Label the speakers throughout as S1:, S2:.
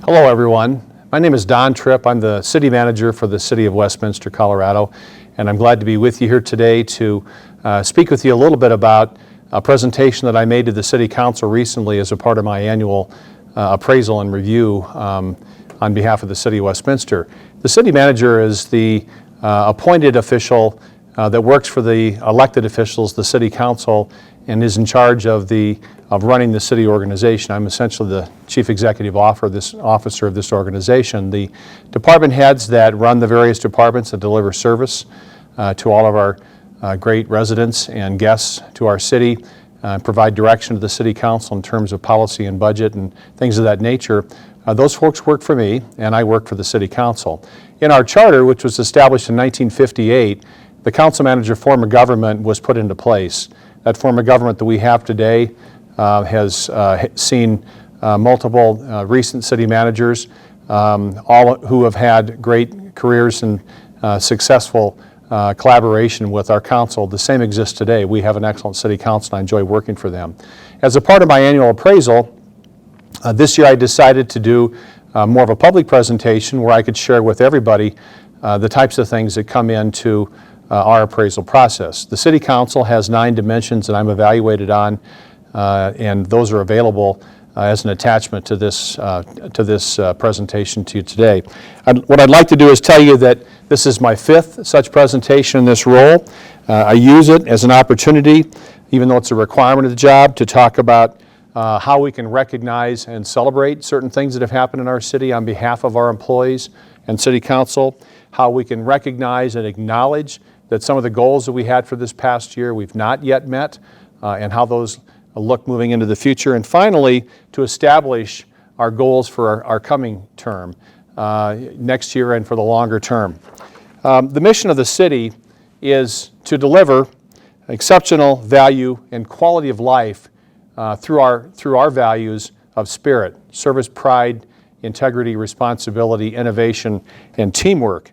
S1: Hello everyone. My name is Don Tripp. I'm the City Manager for the City of Westminster, Colorado, and I'm glad to be with you here today to speak with you a little bit about a presentation that I made to the City Council recently as a part of my annual appraisal and review on behalf of the City of Westminster. The City Manager is the appointed official that works for the elected officials, the City Council, and is in charge of running the city organization. I'm essentially the chief executive officer of this organization. The department heads that run the various departments that deliver service to all of our great residents and guests to our city, provide direction to the City Council in terms of policy and budget and things of that nature. Those folks work for me, and I work for the City Council. In our charter, which was established in 1958, the council manager form of government was put into place. That form of government that we have today has seen multiple recent city managers, all who have had great careers and successful collaboration with our council. The same exists today. We have an excellent city council, and I enjoy working for them. As a part of my annual appraisal, this year I decided to do more of a public presentation where I could share with everybody the types of things that come into our appraisal process. The City Council has 9 dimensions that I'm evaluated on, and those are available as an attachment to this presentation to you today. What I'd like to do is tell you that this is my 5th such presentation in this role. I use it as an opportunity, even though it's a requirement of the job, to talk about how we can recognize and celebrate certain things that have happened in our city on behalf of our employees and City Council, how we can recognize and acknowledge that some of the goals that we had for this past year we've not yet met, and how those look moving into the future, and finally to establish our goals for our coming term, next year and for the longer term. The mission of the city is to deliver exceptional value and quality of life through our values of spirit, service, pride, integrity, responsibility, innovation, and teamwork.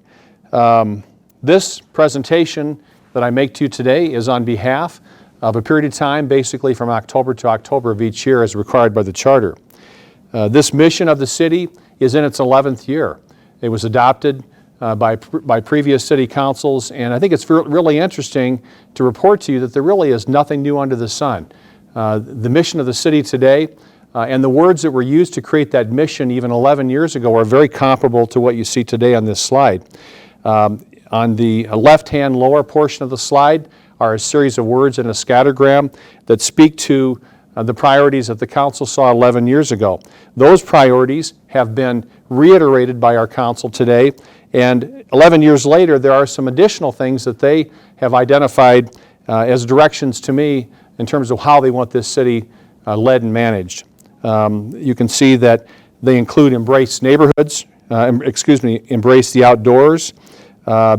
S1: This presentation that I make to you today is on behalf of a period of time, basically from October to October of each year as required by the Charter. This mission of the city is in its 11th year. It was adopted by previous city councils, and I think it's really interesting to report to you that there really is nothing new under the sun. The mission of the city today and the words that were used to create that mission even 11 years ago are very comparable to what you see today on this slide. On the left-hand lower portion of the slide are a series of words in a scattergram that speak to the priorities that the council saw 11 years ago. Those priorities have been reiterated by our council today, and 11 years later there are some additional things that they have identified as directions to me in terms of how they want this city led and managed. You can see that they include embrace neighborhoods, embrace the outdoors,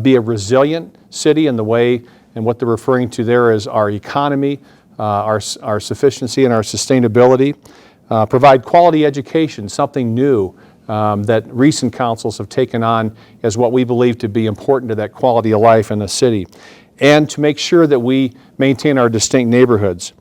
S1: be a resilient city in the way, and what they're referring to there is our economy, our sufficiency and our sustainability, provide quality education, something new that recent councils have taken on as what we believe to be important to that quality of life in the city, and to make sure that we maintain our distinct neighborhoods.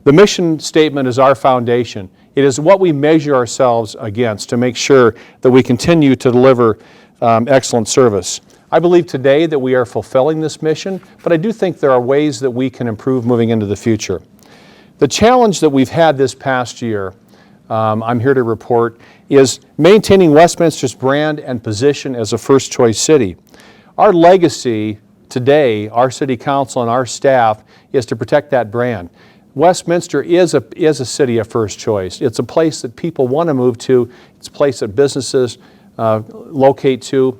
S1: The mission statement is our foundation. It is what we measure ourselves against to make sure that we continue to deliver excellent service. I believe today that we are fulfilling this mission, but I do think there are ways that we can improve moving into the future. The challenge that we've had this past year, I'm here to report, is maintaining Westminster's brand and position as a first-choice city. Our legacy today, our City Council and our staff, is to protect that brand. Westminster is a city of first choice. It's a place that people want to move to. It's a place that businesses locate to.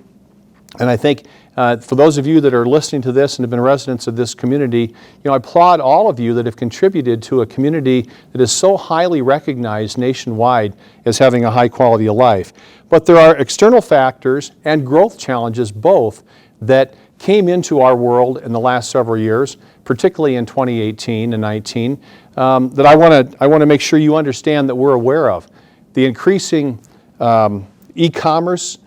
S1: And I think for those of you that are listening to this and have been residents of this community, I applaud all of you that have contributed to a community that is so highly recognized nationwide as having a high quality of life. But there are external factors and growth challenges both that came into our world in the last several years, particularly in 2018 and 19, that I want to make sure you understand that we're aware of. The increasing e-commerce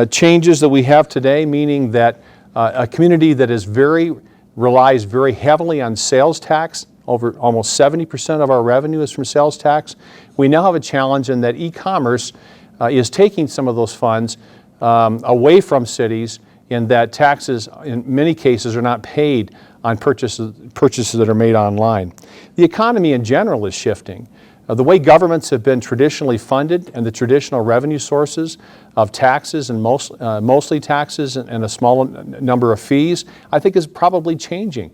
S1: changes that we have today, meaning that a community that relies very heavily on sales tax, over almost 70% of our revenue is from sales tax. We now have a challenge in that e-commerce is taking some of those funds away from cities, in that taxes in many cases are not paid on purchases that are made online. The economy in general is shifting. The way governments have been traditionally funded and the traditional revenue sources of taxes and mostly taxes and a small number of fees, I think is probably changing.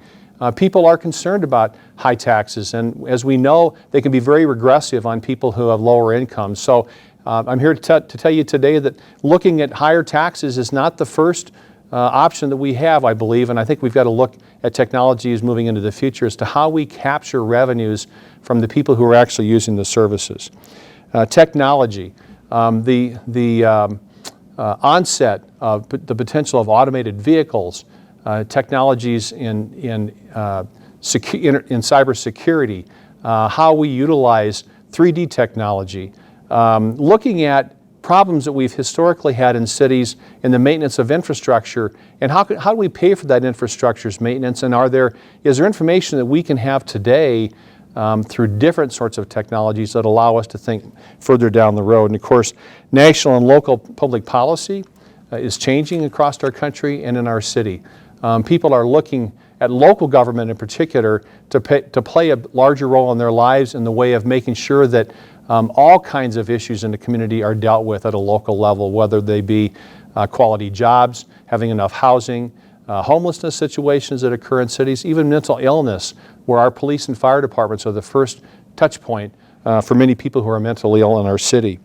S1: People are concerned about high taxes, and as we know, they can be very regressive on people who have lower incomes. So I'm here to tell you today that looking at higher taxes is not the first option that we have, I believe, and I think we've got to look at technologies moving into the future as to how we capture revenues from the people who are actually using the services. Technology, the onset of the potential of automated vehicles, technologies in cybersecurity, how we utilize 3D technology, looking at problems that we've historically had in cities in the maintenance of infrastructure, and how do we pay for that infrastructure's maintenance, and is there information that we can have today through different sorts of technologies that allow us to think further down the road. And of course, national and local public policy is changing across our country and in our city. People are looking at local government in particular to play a larger role in their lives in the way of making sure that all kinds of issues in the community are dealt with at a local level, whether they be quality jobs, having enough housing, homelessness situations that occur in cities, even mental illness, where our police and fire departments are the first touch point for many people who are mentally ill in our city.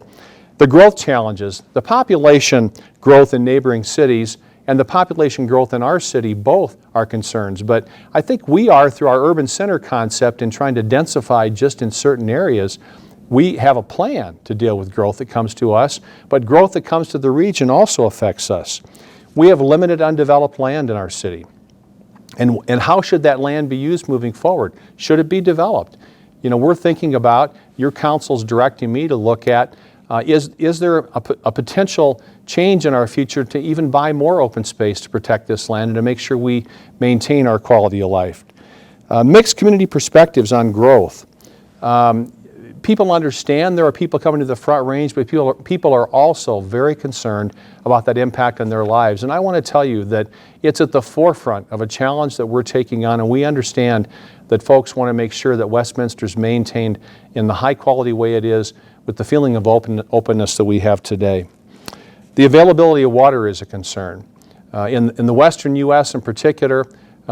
S1: The growth challenges, the population growth in neighboring cities and the population growth in our city both are concerns, but I think we are, through our urban center concept and trying to densify just in certain areas, we have a plan to deal with growth that comes to us, but growth that comes to the region also affects us. We have limited undeveloped land in our city. And how should that land be used moving forward? Should it be developed? You know, we're thinking about, your council's directing me to look at, is there a potential change in our future to even buy more open space to protect this land and to make sure we maintain our quality of life? Mixed community perspectives on growth. People understand there are people coming to the Front Range, but people are also very concerned about that impact on their lives. And I want to tell you that it's at the forefront of a challenge that we're taking on, and we understand that folks want to make sure that Westminster's maintained in the high quality way it is, with the feeling of openness that we have today. The availability of water is a concern. In the western U.S. in particular,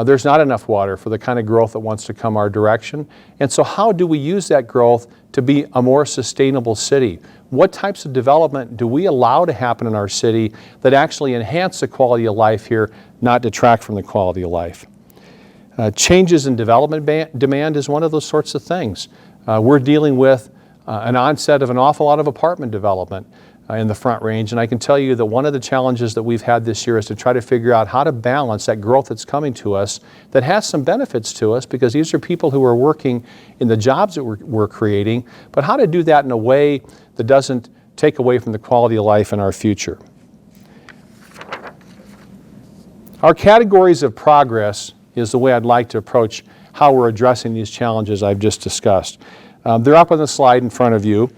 S1: there's not enough water for the kind of growth that wants to come our direction. And so how do we use that growth to be a more sustainable city? What types of development do we allow to happen in our city that actually enhance the quality of life here, not detract from the quality of life? Changes in development demand is one of those sorts of things. We're dealing with an onset of an awful lot of apartment development in the Front Range, and I can tell you that one of the challenges that we've had this year is to try to figure out how to balance that growth that's coming to us that has some benefits to us, because these are people who are working in the jobs that we're creating, but how to do that in a way that doesn't take away from the quality of life in our future. Our categories of progress is the way I'd like to approach how we're addressing these challenges I've just discussed. They're up on the slide in front of you.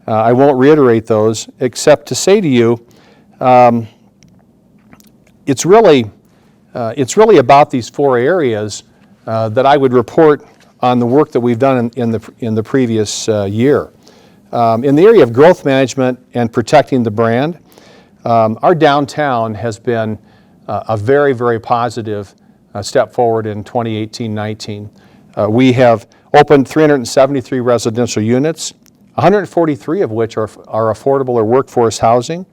S1: I won't reiterate those, except to say to you, it's really about these four areas that I would report on the work that we've done in the previous year. In the area of growth management and protecting the brand, our downtown has been a very, very positive step forward in 2018-19. We have opened 373 residential units, 143 of which are affordable or workforce housing.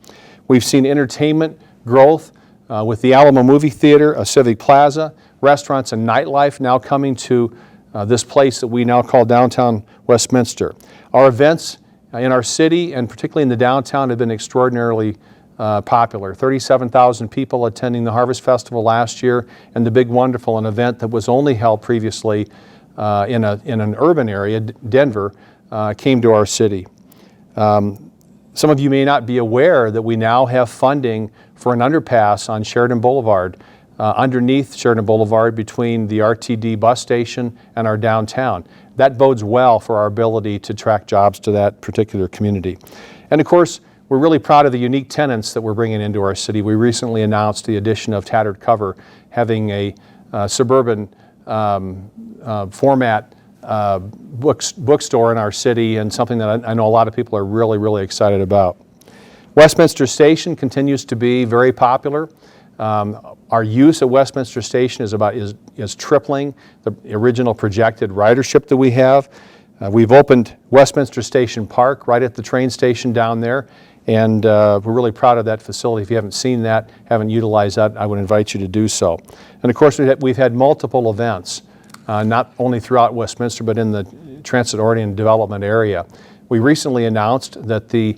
S1: We've seen entertainment growth with the Alamo Movie Theater, a Civic Plaza, restaurants and nightlife now coming to this place that we now call downtown Westminster. Our events in our city, and particularly in the downtown, have been extraordinarily popular. 37,000 people attending the Harvest Festival last year, and the Big Wonderful, an event that was only held previously in an urban area, Denver, came to our city. Some of you may not be aware that we now have funding for an underpass on Sheridan Boulevard, underneath Sheridan Boulevard between the RTD bus station and our downtown. That bodes well for our ability to attract jobs to that particular community. And of course, we're really proud of the unique tenants that we're bringing into our city. We recently announced the addition of Tattered Cover, having a suburban format bookstore in our city, and something that I know a lot of people are really, really excited about. Westminster Station continues to be very popular. Our use at Westminster Station is tripling the original projected ridership that we have. We've opened Westminster Station Park right at the train station down there, and we're really proud of that facility. If you haven't seen that, haven't utilized that, I would invite you to do so. And of course, we've had multiple events, not only throughout Westminster, but in the transit-oriented development area. We recently announced that the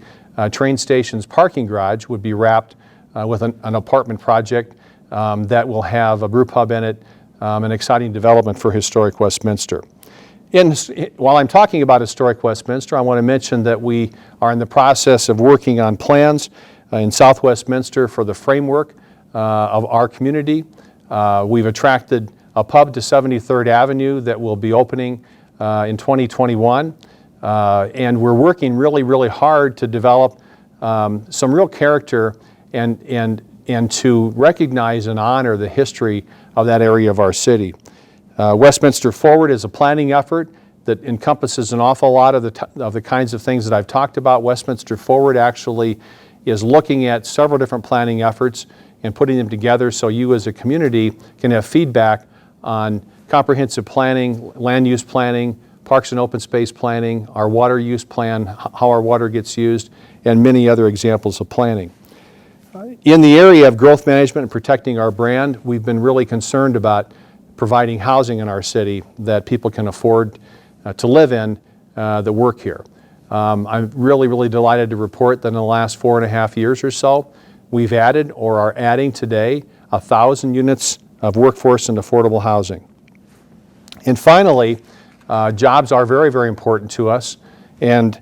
S1: train station's parking garage would be wrapped with an apartment project that will have a brew pub in it, an exciting development for historic Westminster. While I'm talking about historic Westminster, I want to mention that we are in the process of working on plans in South Westminster for the framework of our community. We've attracted a pub to 73rd Avenue that will be opening in 2021. And we're working really, really hard to develop some real character and to recognize and honor the history of that area of our city. Westminster Forward is a planning effort that encompasses an awful lot of the kinds of things that I've talked about. Westminster Forward actually is looking at several different planning efforts and putting them together so you as a community can have feedback on comprehensive planning, land use planning, parks and open space planning, our water use plan, how our water gets used, and many other examples of planning. In the area of growth management and protecting our brand, we've been really concerned about providing housing in our city that people can afford to live in that work here. I'm really, really delighted to report that in the last 4.5 years or so, we've added or are adding today 1,000 units of workforce and affordable housing. And finally, jobs are very, very important to us, and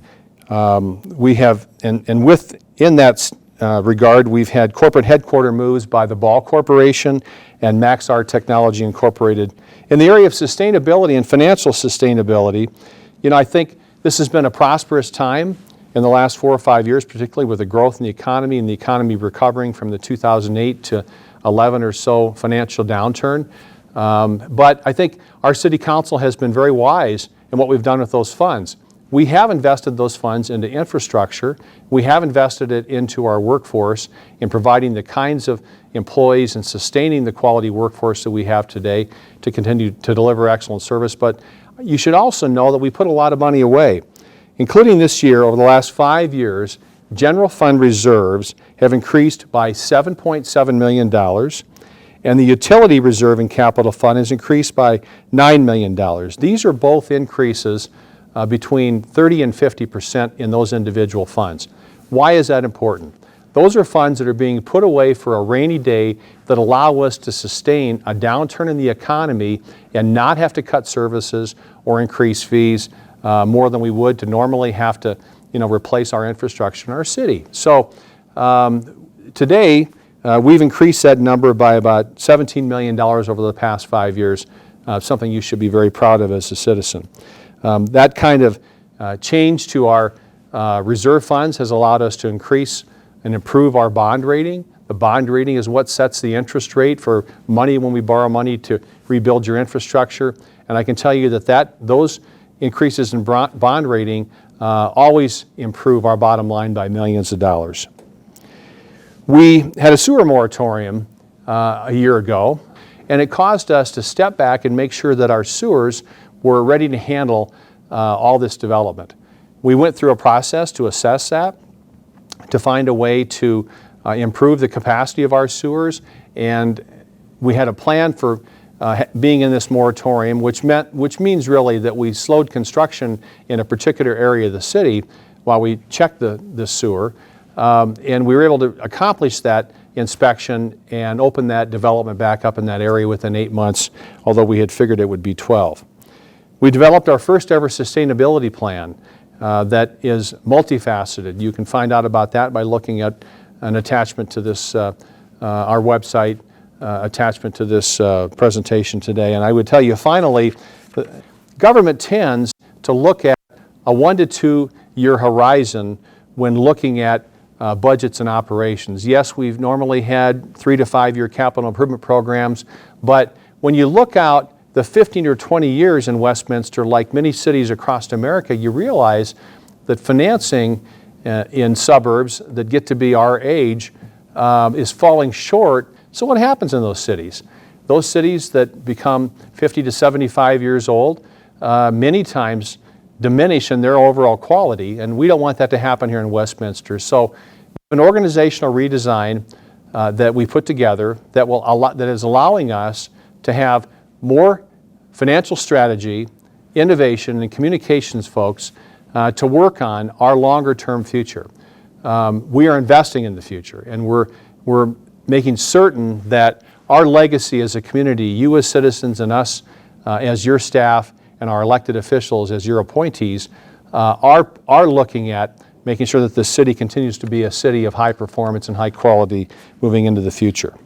S1: we have, in that regard, we've had corporate headquarter moves by the Ball Corporation and Maxar Technology Incorporated. In the area of sustainability and financial sustainability, I think this has been a prosperous time in the last 4 or 5 years, particularly with the growth in the economy and the economy recovering from the 2008 to 11 or so financial downturn. But I think our City Council has been very wise in what we've done with those funds. We have invested those funds into infrastructure. We have invested it into our workforce in providing the kinds of employees and sustaining the quality workforce that we have today to continue to deliver excellent service. But you should also know that we put a lot of money away. Including this year, over the last 5 years, general fund reserves have increased by $7.7 million, and the utility reserve and capital fund has increased by $9 million. These are both increases between 30% and 50% in those individual funds. Why is that important? Those are funds that are being put away for a rainy day that allow us to sustain a downturn in the economy and not have to cut services or increase fees more than we would to normally have to replace our infrastructure in our city. So today we've increased that number by about $17 million over the past 5 years, something you should be very proud of as a citizen. That kind of change to our reserve funds has allowed us to increase and improve our bond rating. The bond rating is what sets the interest rate for money when we borrow money to rebuild your infrastructure. And I can tell you that those increases in bond rating always improve our bottom line by millions of dollars. We had a sewer moratorium a year ago, and it caused us to step back and make sure that our sewers were ready to handle all this development. We went through a process to assess that, to find a way to improve the capacity of our sewers, and we had a plan for being in this moratorium, which means really that we slowed construction in a particular area of the city while we checked the sewer, and we were able to accomplish that inspection and open that development back up in that area within 8 months, although we had figured it would be 12. We developed our first ever sustainability plan that is multifaceted. You can find out about that by looking at an attachment to this, our website attachment to this presentation today. And I would tell you finally, government tends to look at a 1 to 2 year horizon when looking at budgets and operations. Yes, we've normally had 3 to 5 year capital improvement programs, but when you look out the 15 or 20 years in Westminster, like many cities across America, you realize that financing in suburbs that get to be our age is falling short. So what happens in those cities? Those cities that become 50 to 75 years old many times diminish in their overall quality, and we don't want that to happen here in Westminster. So an organizational redesign that we put together that is allowing us to have more financial strategy, innovation, and communications folks to work on our longer-term future. We are investing in the future, and we're making certain that our legacy as a community, you as citizens and us as your staff and our elected officials as your appointees, are looking at making sure that the city continues to be a city of high performance and high quality moving into the future.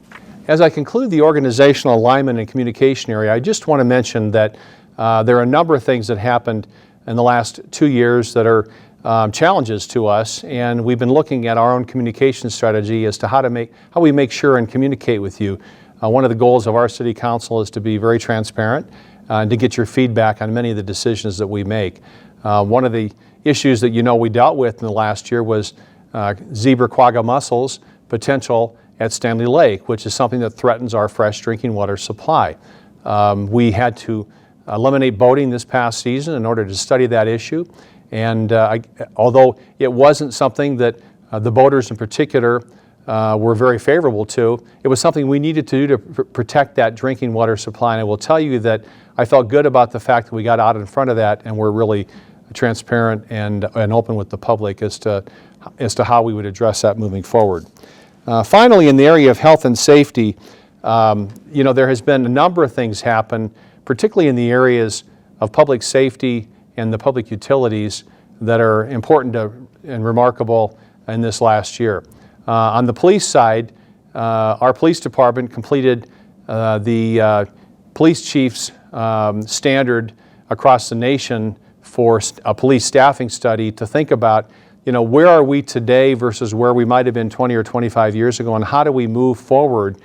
S1: As I conclude the organizational alignment and communication area, I just want to mention that there are a number of things that happened in the last 2 years that are challenges to us, and we've been looking at our own communication strategy as to how we make sure and communicate with you. One of the goals of our City Council is to be very transparent and to get your feedback on many of the decisions that we make. One of the issues that we dealt with in the last year was zebra quagga mussels potential at Stanley Lake, which is something that threatens our fresh drinking water supply. We had to eliminate boating this past season in order to study that issue, and although it wasn't something that the boaters in particular were very favorable to, it was something we needed to do to protect that drinking water supply. And I will tell you that I felt good about the fact that we got out in front of that and we're really transparent and open with the public as to how we would address that moving forward. Finally, in the area of health and safety, there has been a number of things happen, particularly in the areas of public safety and the public utilities that are important and remarkable in this last year. On the police side, our police department completed the police chief's standard across the nation for a police staffing study to think about, where are we today versus where we might have been 20 or 25 years ago, and how do we move forward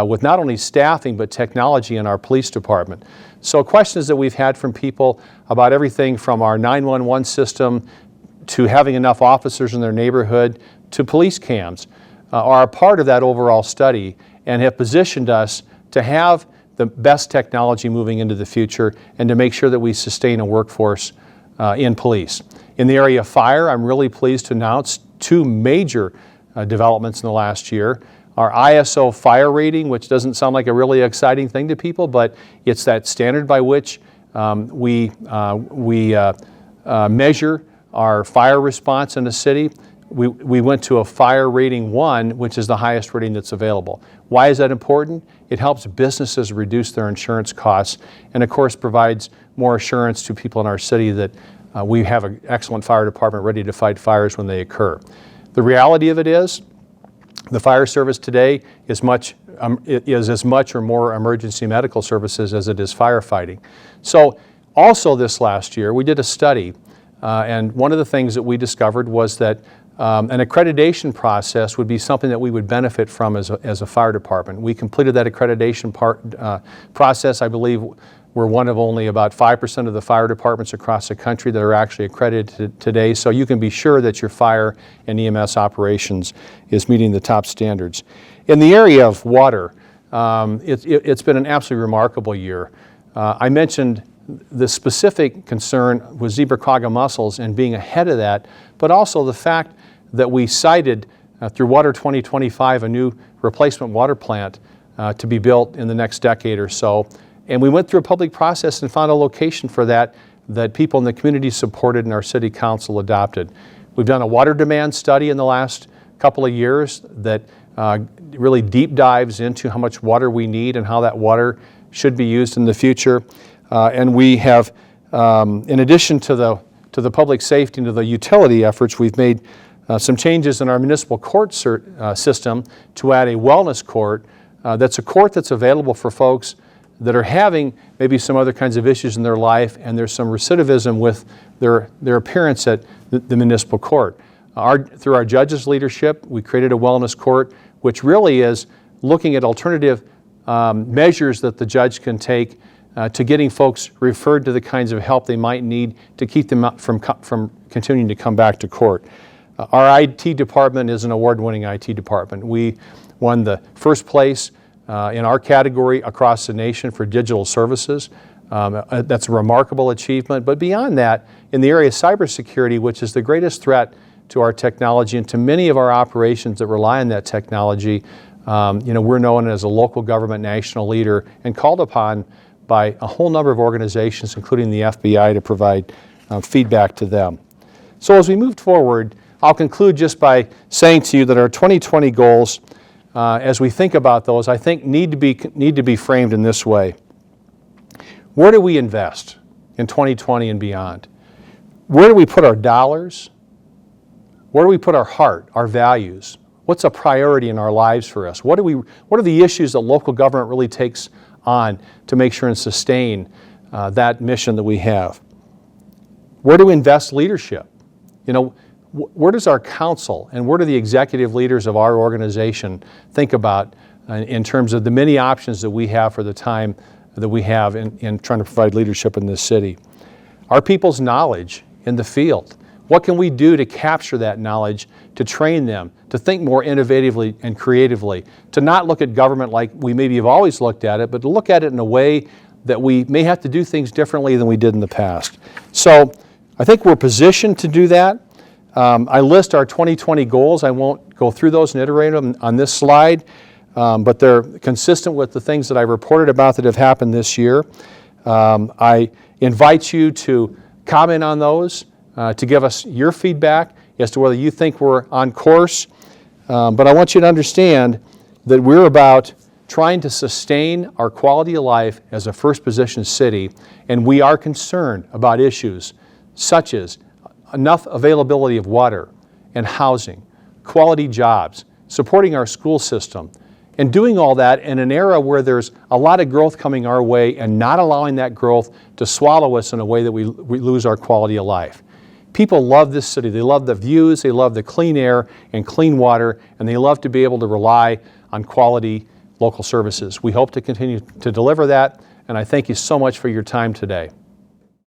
S1: with not only staffing but technology in our police department. So questions that we've had from people about everything from our 911 system to having enough officers in their neighborhood to police cams are a part of that overall study and have positioned us to have the best technology moving into the future and to make sure that we sustain a workforce in police. In the area of fire, I'm really pleased to announce 2 major developments in the last year. Our ISO fire rating, which doesn't sound like a really exciting thing to people, but it's that standard by which we measure our fire response in the city. We went to a fire rating 1, which is the highest rating that's available. Why is that important? It helps businesses reduce their insurance costs and, of course, provides more assurance to people in our city that we have an excellent fire department ready to fight fires when they occur. The reality of it is the fire service today is as much or more emergency medical services as it is firefighting. So also this last year we did a study and one of the things that we discovered was that an accreditation process would be something that we would benefit from as a fire department. We completed that accreditation process. I believe we're one of only about 5% of the fire departments across the country that are actually accredited today, so you can be sure that your fire and EMS operations is meeting the top standards. In the area of water, it's been an absolutely remarkable year. I mentioned the specific concern with zebra quagga mussels and being ahead of that, but also the fact that we cited through Water 2025 a new replacement water plant to be built in the next decade or so. And we went through a public process and found a location for that people in the community supported and our city council adopted. We've done a water demand study in the last couple of years that really deep dives into how much water we need and how that water should be used in the future. And we have, in addition to the public safety and to the utility efforts, we've made some changes in our municipal court system to add a wellness court. That's a court that's available for folks that are having maybe some other kinds of issues in their life, and there's some recidivism with their appearance at the municipal court. Through our judges' leadership, we created a wellness court, which really is looking at alternative measures that the judge can take to getting folks referred to the kinds of help they might need to keep them from continuing to come back to court. Our IT department is an award-winning IT department. We won the first place in our category across the nation for digital services. That's a remarkable achievement. But beyond that, in the area of cybersecurity, which is the greatest threat to our technology and to many of our operations that rely on that technology, we're known as a local government national leader and called upon by a whole number of organizations, including the FBI, to provide feedback to them. So as we move forward, I'll conclude just by saying to you that our 2020 goals, as we think about those, I think need to be framed in this way. Where do we invest in 2020 and beyond? Where do we put our dollars? Where do we put our heart, our values? What's a priority in our lives for us? What are the issues that local government really takes on to make sure and sustain that mission that we have? Where do we invest leadership? Where does our council and where do the executive leaders of our organization think about in terms of the many options that we have for the time that we have in trying to provide leadership in this city? Our people's knowledge in the field. What can we do to capture that knowledge, to train them, to think more innovatively and creatively, to not look at government like we maybe have always looked at it, but to look at it in a way that we may have to do things differently than we did in the past. So I think we're positioned to do that. I list our 2020 goals. I won't go through those and iterate them on this slide, but they're consistent with the things that I reported about that have happened this year. I invite you to comment on those, to give us your feedback as to whether you think we're on course. But I want you to understand that we're about trying to sustain our quality of life as a first position city, and we are concerned about issues such as enough availability of water and housing, quality jobs, supporting our school system, and doing all that in an era where there's a lot of growth coming our way and not allowing that growth to swallow us in a way that we lose our quality of life. People love this city. They love the views, they love the clean air and clean water, and they love to be able to rely on quality local services. We hope to continue to deliver that, and I thank you so much for your time today.